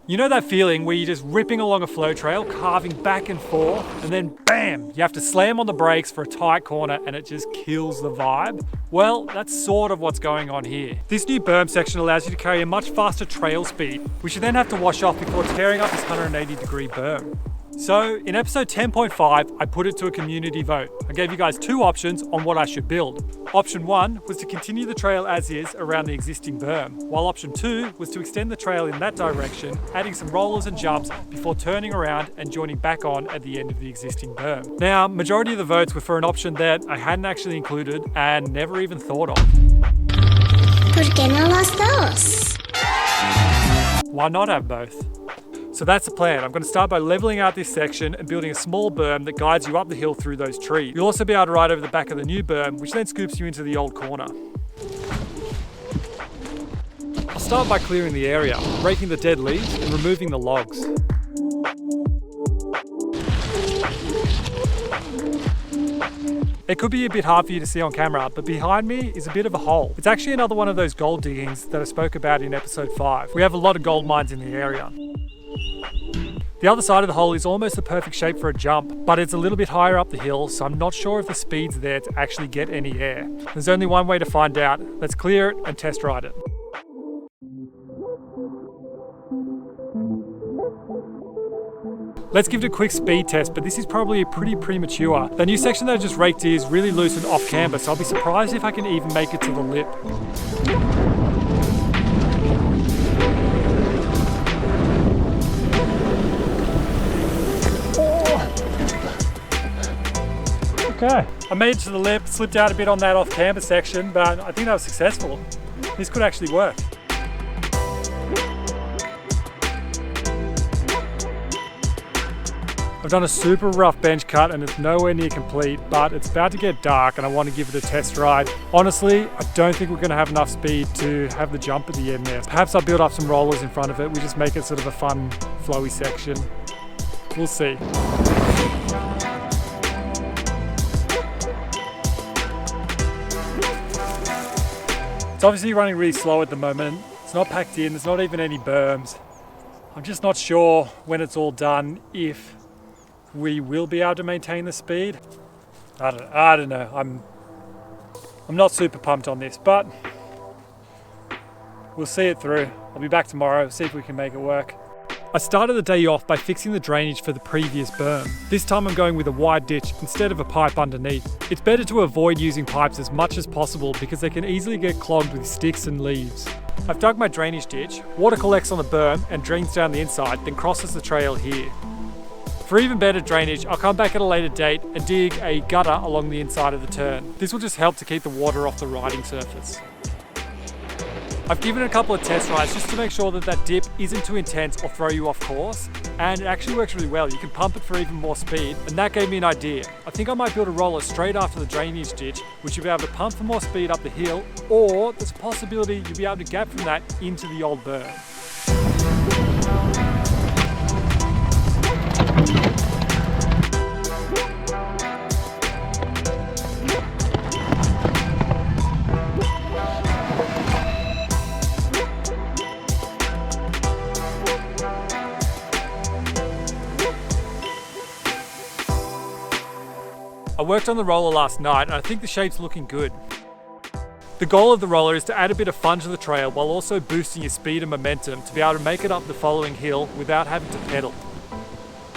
You know that feeling where you're just ripping along a flow trail, carving back and forth, and then bam, you have to slam on the brakes for a tight corner and it just kills the vibe? Well, that's sort of what's going on here. This new berm section allows you to carry a much faster trail speed, which you then have to wash off before tearing up this 180-degree berm. So in episode 10.5, I put it to a community vote. I gave you guys two options on what I should build. Option 1 was to continue the trail as is around the existing berm, while option 2 was to extend the trail in that direction, adding some rollers and jumps before turning around and joining back on at the end of the existing berm. Now, majority of the votes were for an option that I hadn't actually included and never even thought of. ¿Por qué no los dos? Why not have both? So that's the plan. I'm going to start by leveling out this section and building a small berm that guides you up the hill through those trees. You'll also be able to ride over the back of the new berm, which then scoops you into the old corner. I'll start by clearing the area, raking the dead leaves and removing the logs. It could be a bit hard for you to see on camera, but behind me is a bit of a hole. It's actually another one of those gold diggings that I spoke about in episode 5. We have a lot of gold mines in the area. The other side of the hole is almost the perfect shape for a jump, but it's a little bit higher up the hill, so I'm not sure if the speed's there to actually get any air. There's only one way to find out. Let's clear it and test ride it. Let's give it a quick speed test, but this is probably pretty premature. The new section that I just raked is really loose and off camber, so I'll be surprised if I can even make it to the lip. Okay, I made it to the lip, slipped out a bit on that off camber section, but I think that was successful. This could actually work. I've done a super rough bench cut and it's nowhere near complete, but it's about to get dark and I want to give it a test ride. Honestly, I don't think we're going to have enough speed to have the jump at the end there. Perhaps I'll build up some rollers in front of it. We just make it sort of a fun, flowy section. We'll see. It's obviously running really slow at the moment. It's not packed in, there's not even any berms. I'm just not sure when it's all done if we will be able to maintain the speed. I don't know. I'm not super pumped on this, but we'll see it through. I'll be back tomorrow, see if we can make it work. I started the day off by fixing the drainage for the previous berm. This time I'm going with a wide ditch instead of a pipe underneath. It's better to avoid using pipes as much as possible because they can easily get clogged with sticks and leaves. I've dug my drainage ditch, water collects on the berm and drains down the inside, then crosses the trail here. For even better drainage, I'll come back at a later date and dig a gutter along the inside of the turn. This will just help to keep the water off the riding surface. I've given it a couple of test rides just to make sure that that dip isn't too intense or throw you off course, and it actually works really well. You can pump it for even more speed, and that gave me an idea. I think I might build a roller straight after the drainage ditch, which you'll be able to pump for more speed up the hill, or there's a possibility you'll be able to gap from that into the old berm. I worked on the roller last night and I think the shape's looking good. The goal of the roller is to add a bit of fun to the trail while also boosting your speed and momentum to be able to make it up the following hill without having to pedal.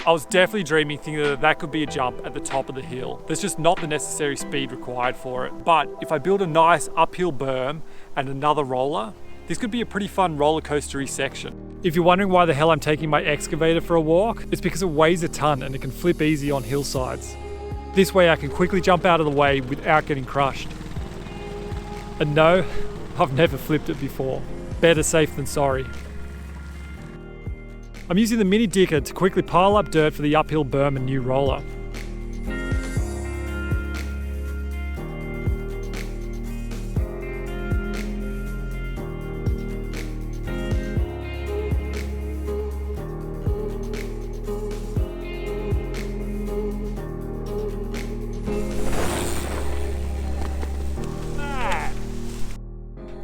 I was definitely dreaming thinking that that could be a jump at the top of the hill. There's just not the necessary speed required for it. But if I build a nice uphill berm and another roller, this could be a pretty fun roller coastery section. If you're wondering why the hell I'm taking my excavator for a walk, it's because it weighs a ton and it can flip easy on hillsides. This way I can quickly jump out of the way without getting crushed. And no, I've never flipped it before. Better safe than sorry. I'm using the mini digger to quickly pile up dirt for the uphill berm and new roller.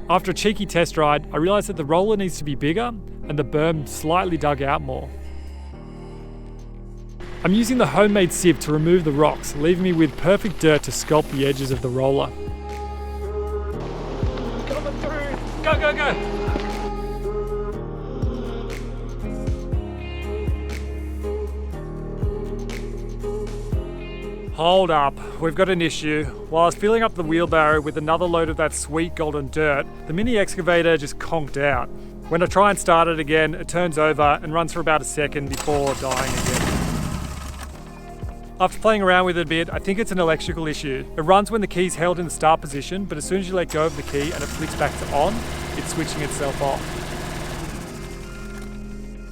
After a cheeky test ride, I realised that the roller needs to be bigger, and and the berm slightly dug out more. I'm using the homemade sieve to remove the rocks, leaving me with perfect dirt to sculpt the edges of the roller. Coming through! Go, go, go! Hold up, we've got an issue. While I was filling up the wheelbarrow with another load of that sweet golden dirt, the mini excavator just conked out. When I try and start it again, it turns over and runs for about a second before dying again. After playing around with it a bit, I think it's an electrical issue. It runs when the key's held in the start position, but as soon as you let go of the key and it flicks back to on, it's switching itself off.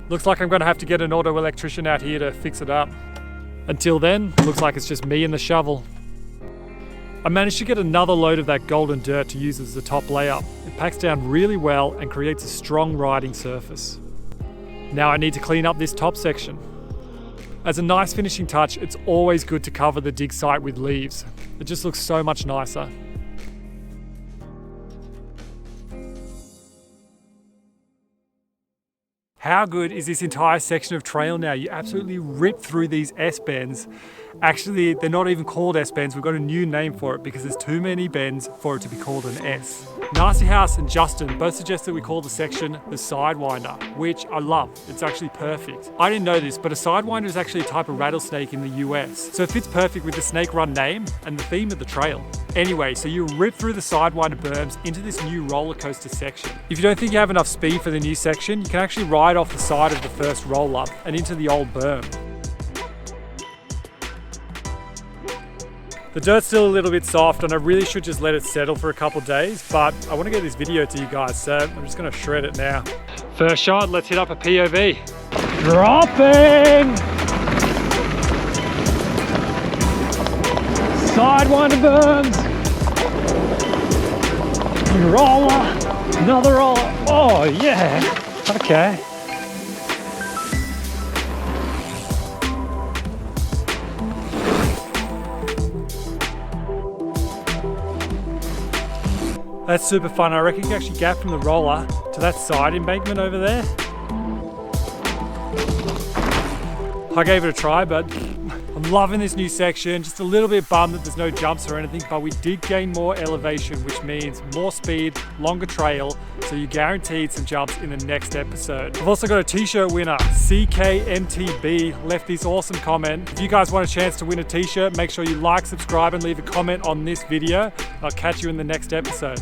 Looks like I'm gonna have to get an auto electrician out here to fix it up. Until then, looks like it's just me and the shovel. I managed to get another load of that golden dirt to use as the top layer. It packs down really well and creates a strong riding surface. Now I need to clean up this top section. As a nice finishing touch, it's always good to cover the dig site with leaves. It just looks so much nicer. How good is this entire section of trail now? You absolutely rip through these S-bends. Actually, they're not even called S-bends. We've got a new name for it because there's too many bends for it to be called an S. Nasty House and Justin both suggest that we call the section the sidewinder, which I love. It's actually perfect. I didn't know this, but a sidewinder is actually a type of rattlesnake in the US. So it fits perfect with the Snake Run name and the theme of the trail. Anyway, so you rip through the sidewinder berms into this new roller coaster section. If you don't think you have enough speed for the new section, you can actually ride off the side of the first roll up and into the old berm. The dirt's still a little bit soft and I really should just let it settle for a couple days, but I want to get this video to you guys, so I'm just going to shred it now. First shot, let's hit up a POV. Dropping! Sidewinder berms! Roller! Another roller! Oh yeah! Okay. That's super fun. I reckon you can actually gap from the roller to that side embankment over there. I gave it a try, but I'm loving this new section. Just a little bit bummed that there's no jumps or anything, but we did gain more elevation, which means more speed, longer trail, so you're guaranteed some jumps in the next episode. I've also got a t-shirt winner. CK MTB left this awesome comment. If you guys want a chance to win a t-shirt, make sure you like, subscribe, and leave a comment on this video. I'll catch you in the next episode.